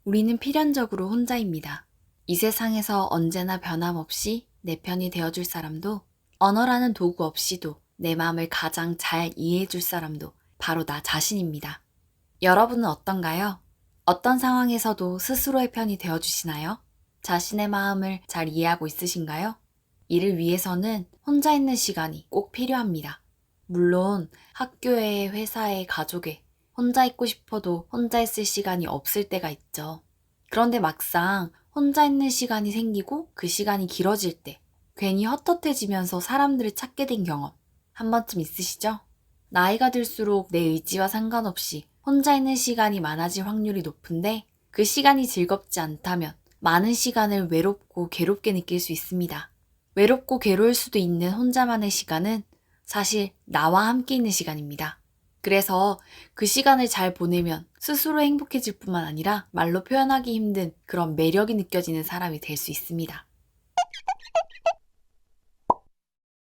우리는 필연적으로 혼자입니다. 이 세상에서 언제나 변함없이 내 편이 되어줄 사람도, 언어라는 도구 없이도 내 마음을 가장 잘 이해해줄 사람도 바로 나 자신입니다. 여러분은 어떤가요? 어떤 상황에서도 스스로의 편이 되어주시나요? 자신의 마음을 잘 이해하고 있으신가요? 이를 위해서는 혼자 있는 시간이 꼭 필요합니다. 물론 학교에, 회사에, 가족에 혼자 있고 싶어도 혼자 있을 시간이 없을 때가 있죠. 그런데 막상 혼자 있는 시간이 생기고 그 시간이 길어질 때 괜히 헛헛해지면서 사람들을 찾게 된 경험 한 번쯤 있으시죠? 나이가 들수록 내 의지와 상관없이 혼자 있는 시간이 많아질 확률이 높은데 그 시간이 즐겁지 않다면 많은 시간을 외롭고 괴롭게 느낄 수 있습니다. 외롭고 괴로울 수도 있는 혼자만의 시간은 사실 나와 함께 있는 시간입니다. 그래서 그 시간을 잘 보내면 스스로 행복해질 뿐만 아니라 말로 표현하기 힘든 그런 매력이 느껴지는 사람이 될 수 있습니다.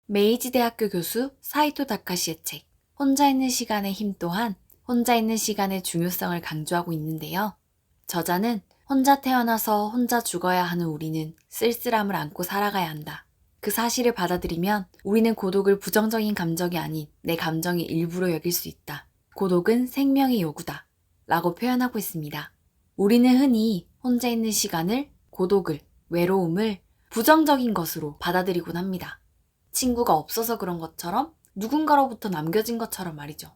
메이지 대학교 교수 사이토 다카시의 책 혼자 있는 시간의 힘 또한 혼자 있는 시간의 중요성을 강조하고 있는데요. 저자는 혼자 태어나서 혼자 죽어야 하는 우리는 쓸쓸함을 안고 살아가야 한다. 그 사실을 받아들이면 우리는 고독을 부정적인 감정이 아닌 내 감정의 일부로 여길 수 있다. 고독은 생명의 요구다. 라고 표현하고 있습니다. 우리는 흔히 혼자 있는 시간을, 고독을, 외로움을 부정적인 것으로 받아들이곤 합니다. 친구가 없어서 그런 것처럼 누군가로부터 남겨진 것처럼 말이죠.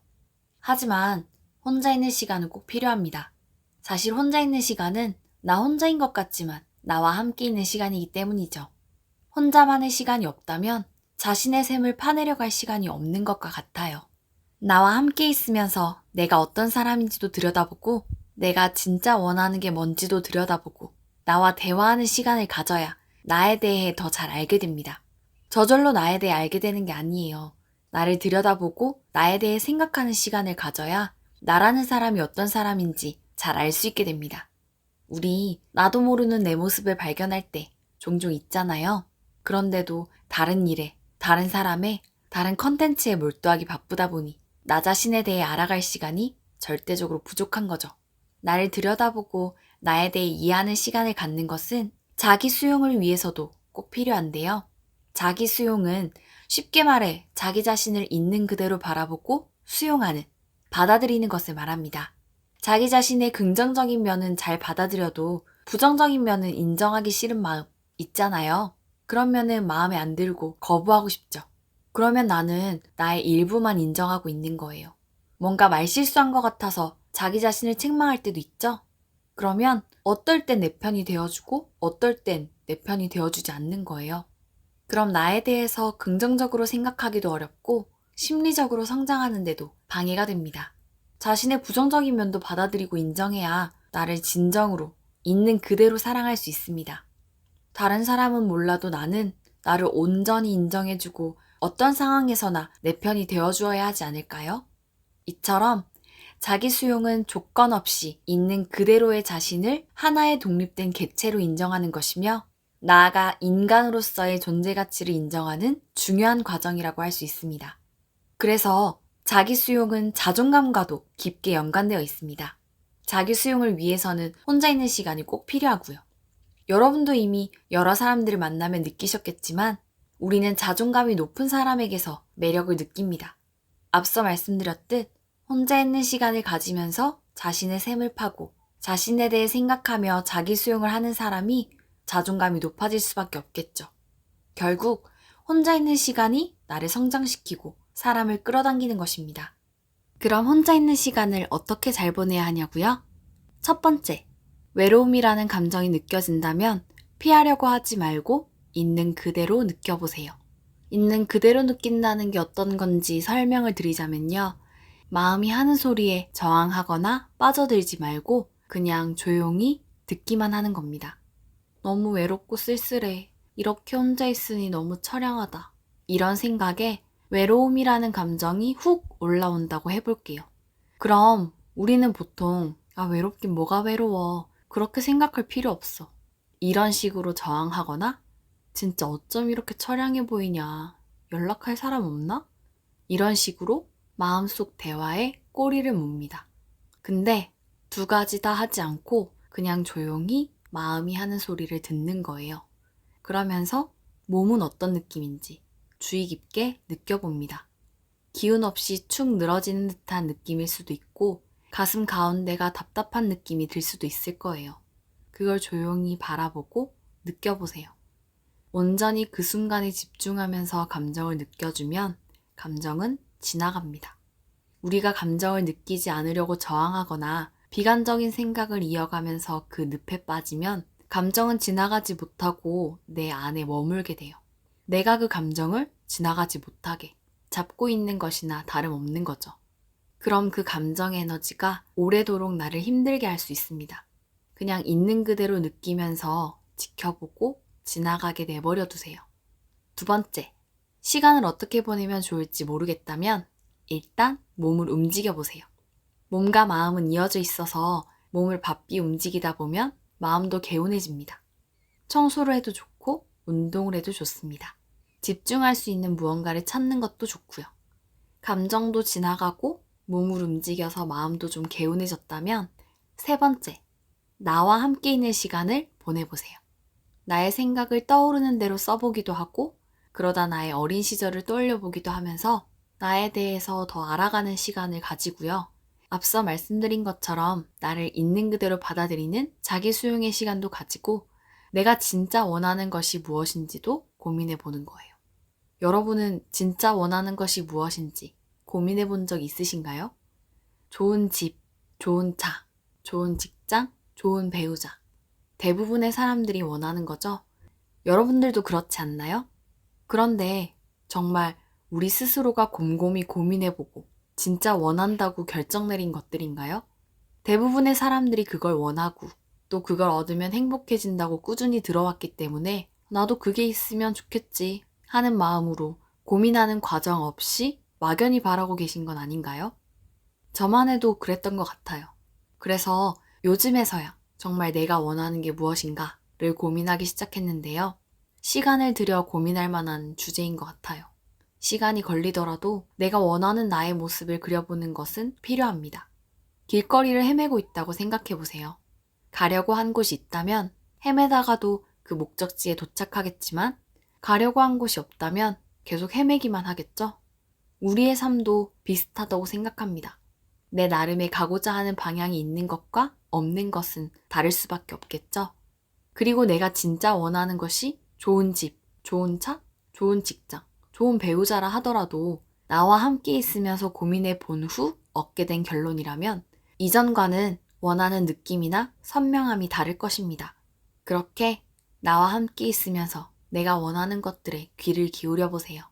하지만 혼자 있는 시간은 꼭 필요합니다. 사실 혼자 있는 시간은 나 혼자인 것 같지만 나와 함께 있는 시간이기 때문이죠. 혼자만의 시간이 없다면 자신의 셈을 파내려갈 시간이 없는 것과 같아요. 나와 함께 있으면서 내가 어떤 사람인지도 들여다보고 내가 진짜 원하는 게 뭔지도 들여다보고 나와 대화하는 시간을 가져야 나에 대해 더 잘 알게 됩니다. 저절로 나에 대해 알게 되는 게 아니에요. 나를 들여다보고 나에 대해 생각하는 시간을 가져야 나라는 사람이 어떤 사람인지 잘 알 수 있게 됩니다. 우리 나도 모르는 내 모습을 발견할 때 종종 있잖아요. 그런데도 다른 일에, 다른 사람에, 다른 컨텐츠에 몰두하기 바쁘다 보니 나 자신에 대해 알아갈 시간이 절대적으로 부족한 거죠. 나를 들여다보고 나에 대해 이해하는 시간을 갖는 것은 자기 수용을 위해서도 꼭 필요한데요. 자기 수용은 쉽게 말해 자기 자신을 있는 그대로 바라보고 수용하는, 받아들이는 것을 말합니다. 자기 자신의 긍정적인 면은 잘 받아들여도 부정적인 면은 인정하기 싫은 마음 있잖아요. 그런 면은 마음에 안 들고 거부하고 싶죠. 그러면 나는 나의 일부만 인정하고 있는 거예요. 뭔가 말실수한 것 같아서 자기 자신을 책망할 때도 있죠? 그러면 어떨 땐 내 편이 되어주고 어떨 땐 내 편이 되어주지 않는 거예요. 그럼 나에 대해서 긍정적으로 생각하기도 어렵고 심리적으로 성장하는데도 방해가 됩니다. 자신의 부정적인 면도 받아들이고 인정해야 나를 진정으로 있는 그대로 사랑할 수 있습니다. 다른 사람은 몰라도 나는 나를 온전히 인정해주고 어떤 상황에서나 내 편이 되어주어야 하지 않을까요? 이처럼 자기 수용은 조건 없이 있는 그대로의 자신을 하나의 독립된 객체로 인정하는 것이며 나아가 인간으로서의 존재 가치를 인정하는 중요한 과정이라고 할 수 있습니다. 그래서 자기 수용은 자존감과도 깊게 연관되어 있습니다. 자기 수용을 위해서는 혼자 있는 시간이 꼭 필요하고요. 여러분도 이미 여러 사람들을 만나면 느끼셨겠지만 우리는 자존감이 높은 사람에게서 매력을 느낍니다. 앞서 말씀드렸듯 혼자 있는 시간을 가지면서 자신의 셈을 파고 자신에 대해 생각하며 자기 수용을 하는 사람이 자존감이 높아질 수밖에 없겠죠. 결국 혼자 있는 시간이 나를 성장시키고 사람을 끌어당기는 것입니다. 그럼 혼자 있는 시간을 어떻게 잘 보내야 하냐고요? 첫 번째, 외로움이라는 감정이 느껴진다면 피하려고 하지 말고 있는 그대로 느껴보세요. 있는 그대로 느낀다는 게 어떤 건지 설명을 드리자면요. 마음이 하는 소리에 저항하거나 빠져들지 말고 그냥 조용히 듣기만 하는 겁니다. 너무 외롭고 쓸쓸해. 이렇게 혼자 있으니 너무 처량하다. 이런 생각에 외로움이라는 감정이 훅 올라온다고 해볼게요. 그럼 우리는 보통 외롭긴 뭐가 외로워. 그렇게 생각할 필요 없어. 이런 식으로 저항하거나 진짜 어쩜 이렇게 처량해 보이냐. 연락할 사람 없나? 이런 식으로 마음속 대화에 꼬리를 뭅니다. 근데 두 가지 다 하지 않고 그냥 조용히 마음이 하는 소리를 듣는 거예요. 그러면서 몸은 어떤 느낌인지 주의 깊게 느껴봅니다. 기운 없이 축 늘어지는 듯한 느낌일 수도 있고 가슴 가운데가 답답한 느낌이 들 수도 있을 거예요. 그걸 조용히 바라보고 느껴보세요. 온전히 그 순간에 집중하면서 감정을 느껴주면 감정은 지나갑니다. 우리가 감정을 느끼지 않으려고 저항하거나 비관적인 생각을 이어가면서 그 늪에 빠지면 감정은 지나가지 못하고 내 안에 머물게 돼요. 내가 그 감정을 지나가지 못하게 잡고 있는 것이나 다름없는 거죠. 그럼 그 감정의 에너지가 오래도록 나를 힘들게 할 수 있습니다. 그냥 있는 그대로 느끼면서 지켜보고 지나가게 내버려 두세요. 두 번째, 시간을 어떻게 보내면 좋을지 모르겠다면 일단 몸을 움직여 보세요. 몸과 마음은 이어져 있어서 몸을 바삐 움직이다 보면 마음도 개운해집니다. 청소를 해도 좋고 운동을 해도 좋습니다. 집중할 수 있는 무언가를 찾는 것도 좋고요. 감정도 지나가고 몸을 움직여서 마음도 좀 개운해졌다면 세 번째, 나와 함께 있는 시간을 보내보세요. 나의 생각을 떠오르는 대로 써보기도 하고 그러다 나의 어린 시절을 떠올려보기도 하면서 나에 대해서 더 알아가는 시간을 가지고요. 앞서 말씀드린 것처럼 나를 있는 그대로 받아들이는 자기 수용의 시간도 가지고 내가 진짜 원하는 것이 무엇인지도 고민해 보는 거예요. 여러분은 진짜 원하는 것이 무엇인지 고민해 본 적 있으신가요? 좋은 집, 좋은 차, 좋은 직장, 좋은 배우자. 대부분의 사람들이 원하는 거죠? 여러분들도 그렇지 않나요? 그런데 정말 우리 스스로가 곰곰이 고민해보고 진짜 원한다고 결정 내린 것들인가요? 대부분의 사람들이 그걸 원하고 또 그걸 얻으면 행복해진다고 꾸준히 들어왔기 때문에 나도 그게 있으면 좋겠지 하는 마음으로 고민하는 과정 없이 막연히 바라고 계신 건 아닌가요? 저만 해도 그랬던 것 같아요. 그래서 요즘에서야 정말 내가 원하는 게 무엇인가를 고민하기 시작했는데요. 시간을 들여 고민할 만한 주제인 것 같아요. 시간이 걸리더라도 내가 원하는 나의 모습을 그려보는 것은 필요합니다. 길거리를 헤매고 있다고 생각해 보세요. 가려고 한 곳이 있다면 헤매다가도 그 목적지에 도착하겠지만 가려고 한 곳이 없다면 계속 헤매기만 하겠죠? 우리의 삶도 비슷하다고 생각합니다. 내 나름의 가고자 하는 방향이 있는 것과 없는 것은 다를 수밖에 없겠죠? 그리고 내가 진짜 원하는 것이 좋은 집, 좋은 차, 좋은 직장, 좋은 배우자라 하더라도 나와 함께 있으면서 고민해 본 후 얻게 된 결론이라면 이전과는 원하는 느낌이나 선명함이 다를 것입니다. 그렇게 나와 함께 있으면서 내가 원하는 것들에 귀를 기울여 보세요.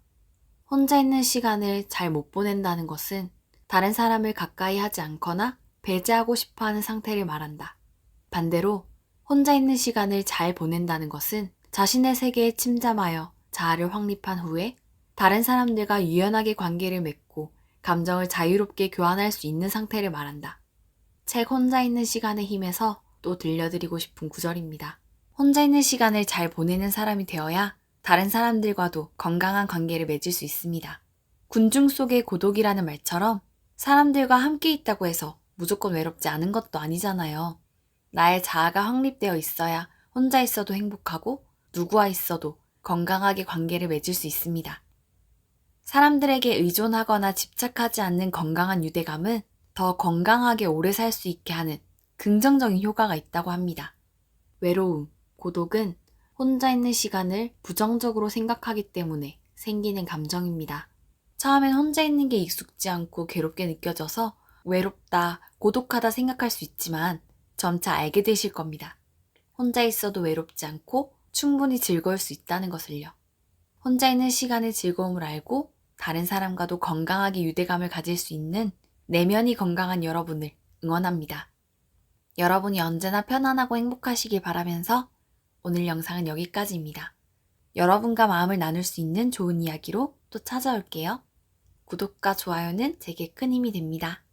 혼자 있는 시간을 잘 못 보낸다는 것은 다른 사람을 가까이 하지 않거나 배제하고 싶어하는 상태를 말한다. 반대로 혼자 있는 시간을 잘 보낸다는 것은 자신의 세계에 침잠하여 자아를 확립한 후에 다른 사람들과 유연하게 관계를 맺고 감정을 자유롭게 교환할 수 있는 상태를 말한다. 책 혼자 있는 시간의 힘에서 또 들려드리고 싶은 구절입니다. 혼자 있는 시간을 잘 보내는 사람이 되어야 다른 사람들과도 건강한 관계를 맺을 수 있습니다. 군중 속의 고독이라는 말처럼 사람들과 함께 있다고 해서 무조건 외롭지 않은 것도 아니잖아요. 나의 자아가 확립되어 있어야 혼자 있어도 행복하고 누구와 있어도 건강하게 관계를 맺을 수 있습니다. 사람들에게 의존하거나 집착하지 않는 건강한 유대감은 더 건강하게 오래 살 수 있게 하는 긍정적인 효과가 있다고 합니다. 외로움, 고독은 혼자 있는 시간을 부정적으로 생각하기 때문에 생기는 감정입니다. 처음엔 혼자 있는 게 익숙지 않고 괴롭게 느껴져서 외롭다, 고독하다 생각할 수 있지만 점차 알게 되실 겁니다. 혼자 있어도 외롭지 않고 충분히 즐거울 수 있다는 것을요. 혼자 있는 시간의 즐거움을 알고 다른 사람과도 건강하게 유대감을 가질 수 있는 내면이 건강한 여러분을 응원합니다. 여러분이 언제나 편안하고 행복하시길 바라면서 오늘 영상은 여기까지입니다. 여러분과 마음을 나눌 수 있는 좋은 이야기로 또 찾아올게요. 구독과 좋아요는 제게 큰 힘이 됩니다.